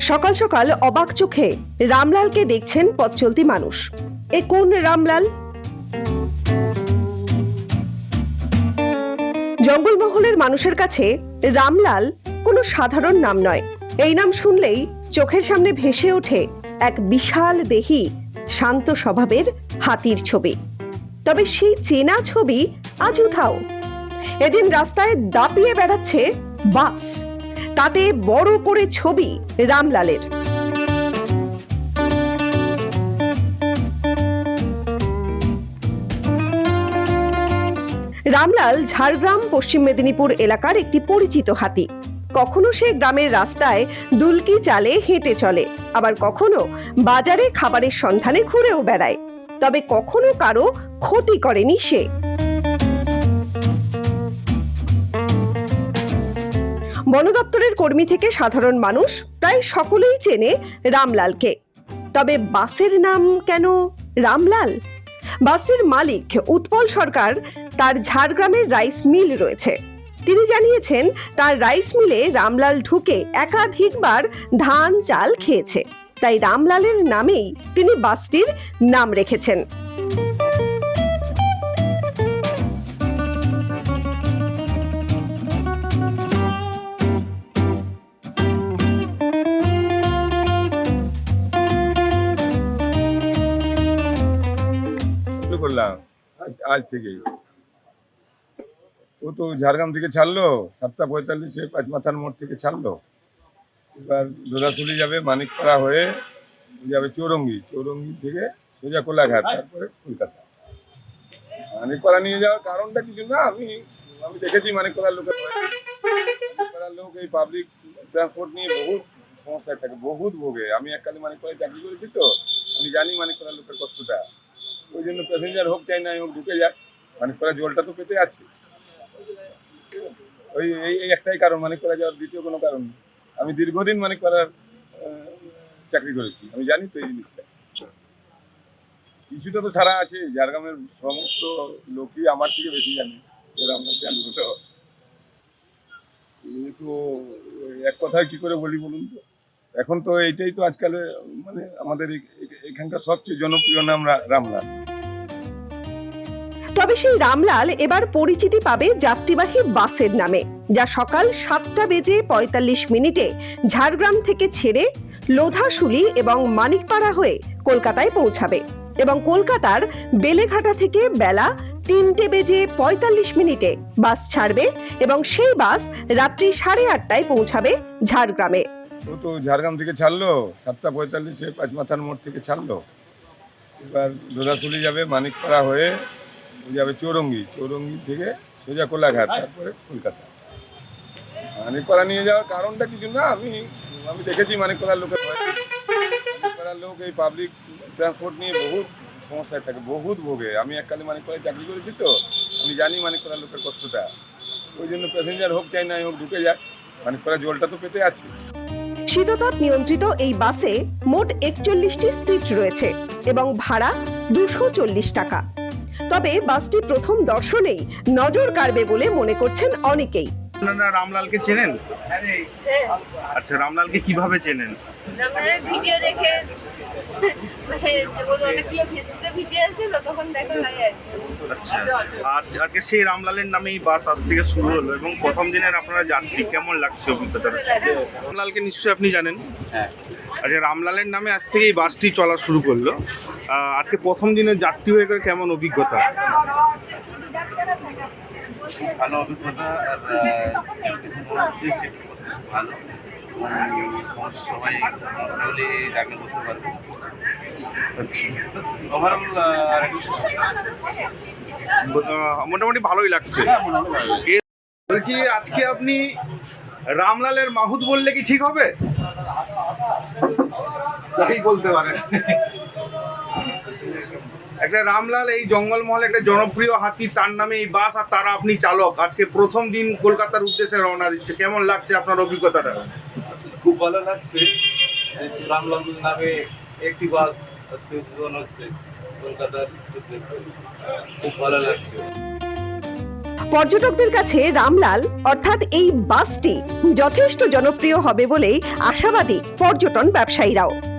সকাল সকাল অবাক চোখে রামলালকে দেখছেন পথ চলতি মানুষ। এ কোন রামলাল? জঙ্গলমহলের মানুষের কাছে রামলাল কোনো সাধারণ নাম নয়। এই নাম শুনলেই চোখের সামনে ভেসে ওঠে এক বিশাল দেহী শান্ত স্বভাবের হাতির ছবি। তবে সেই চেনা ছবি আজ উধাও। এদিন রাস্তায় দাপিয়ে বেড়াচ্ছে বাস, তাতে বড় করে ছবি রামলালের। রামলাল ঝাড়গ্রাম পশ্চিম মেদিনীপুর এলাকার একটি পরিচিত হাতি। কখনো সে গ্রামের রাস্তায় দুলকি চালে হেঁটে চলে, আবার কখনো বাজারে খাবারের সন্ধানে ঘুরেও বেড়ায়। তবে কখনো কারো ক্ষতি করেনি সে। বন দপ্তরের কর্মী থেকে সাধারণ মানুষ প্রায় সকলেই চেনে রামলালকে। তবে বাসের নাম কেন রামলাল? বাসটির মালিক উৎপল সরকার, তার ঝাড়গ্রামের রাইস মিল রয়েছে। তিনি জানিয়েছেন তার রাইস মিলে রামলাল ঢুকে একাধিকবার ধান চাল খেয়েছে, তাই রামলালের নামেই তিনি বাসটির নাম রেখেছেন। করলাম আজ থেকেই। ও তো ঝাড়গ্রাম থেকে ছাড়লো 7:45-এ পাঁচমাথার মোড় থেকে ছাড়লো। এবার দোদাশুলি যাবে, মানিকপাড়া হয়ে যাবে চৌরঙ্গি, চৌরঙ্গি থেকে সোজা কোলাঘাট, তারপরে কলকাতা। মানিকপাড়া নিয়ে যাওয়ার কারণটা কিছু না, আমি দেখেছি মানিকপাড়ার লোক এই পাবলিক ট্রান্সপোর্ট নিয়ে বহুত সমস্যায় থাকে, বহুত ভোগে। আমি এককালে মানিকপাড়ায় চাকরি করেছি, তো আমি জানি মানিকপাড়ার লোকের কষ্টটা। ওই জন্য প্যাসেঞ্জার হোক চাই না হোক ঢুকে যায়। মানিকপাড়া জলটা তো পেতে আছে, ওই এই একটাই কারণ মানিকপাড়া যাওয়ার, দ্বিতীয় কোনো কারণ নেই। আমি দীর্ঘদিন মানিকপাড়ার চাকরি করেছি, আমি জানি তো এই জিনিসটা। কিছুটা তো সারা আছে, ঝাড়গ্রামের সমস্ত লোকই আমার থেকে বেশি জানে রামলাল চালু হতে হবে। তো এক কথায় কি করে বলি বলুন তো, এখন তো এইটাই তো আজকাল মানে আমাদের এখানকার সবচেয়ে জনপ্রিয় নাম রামলাল। তবে সেই রামলাল এবার পরিচিতি পাবে যাত্রীবাহী বাসের নামে, যা সকাল 7:45 ঝাড়গ্রাম থেকে ছেড়ে লোধাশুলি এবং মানিকপাড়া হয়ে কলকাতায় পৌঁছাবে এবং কলকাতার বেলেঘাটা থেকে বেলা 3:45 বাস ছাড়বে এবং সেই বাস রাত্রি 8:30টায় পৌঁছাবে ঝাড়গ্রামে। ও তো ঝাড়গ্রাম থেকে ছাড়লো 7:45-এ পাঁচমাথার মোড় থেকে ছাড়লো। এবার দোদাশুলি যাবে, মানিকপাড়া হয়ে যাবে চৌরঙ্গি, চৌরঙ্গি থেকে সোজা কোলাঘাট, তারপরে কলকাতা। মানিকপাড়া নিয়ে যাওয়ার কারণটা কিছু না, আমি দেখেছি মানিকপাড়ার লোক এই পাবলিক ট্রান্সপোর্ট নিয়ে বহুত সমস্যায় থাকে, বহুত ভোগে। আমি এককালে মানিকপাড়ায় চাকরি করেছি, তো আমি জানি মানিকপাড়ার লোকের কষ্টটা। ওই জন্য প্যাসেঞ্জার হোক চাই না হোক ঢুকে যায়। মানিকপাড়া জলটা তো পেতে আছে। শীততাপ নিয়ন্ত্রিত এই বাসে মোট 41টি সিট রয়েছে এবং ভাড়া 240 টাকা। তবে বাসটি প্রথম দর্শনেই নজর কাড়বে বলে মনে করছেন অনেকেই। আপনারা রামলালকে চেনেন? আচ্ছা, রামলালকে কিভাবে চেনেন? ভিডিও দেখে, অনেকগুলো ফেসবুকে ভিডিও আছে তো, তখন দেখা হয় আর কি। আচ্ছা, আর আজকে সেই রামলালের নামেই বাস আজ থেকে শুরু হলো এবং প্রথম দিনের আপনারা যাত্রী, কেমন লাগছে অভিজ্ঞতা? রামলালকে নিশ্চয়ই আপনি জানেন। হ্যাঁ। আচ্ছা, রামলালের নামে আজ থেকে এই বাসটি চলা শুরু করলো। আজকে প্রথম দিনের যাত্রী হয়ে করে কেমন অভিজ্ঞতা? ভালো অভিজ্ঞতা, আর হচ্ছে সেটা ভালো। সবাই মোটামুটি জার্নি করতে পারবে। ওভারঅল মোটামুটি ভালোই লাগছে। বলছি, আজকে আপনি রামলালের মাহুত বললে কি ঠিক হবে? যাই বলতে পারেন। একটা রামলাল এই জঙ্গলমহলে একটা জনপ্রিয় হাতি, তার নামে এই বাস, আর তারা আপনি চালক। আজকে প্রথম দিন কলকাতার উদ্দেশ্যে রওনা দিচ্ছে, কেমন লাগছে আপনার অভিজ্ঞতাটা? খুব ভালো লাগছে। রামলাল নামে একটি বাস আজকে উদ্বোধন হচ্ছে কলকাতার উদ্দেশ্যে, খুব ভালো লাগছে। পর্যটকদের কাছে রামলাল অর্থাৎ এই বাসটি যথেষ্ট জনপ্রিয় হবে বলেই আশাবাদী পর্যটন ব্যবসায়ীরাও।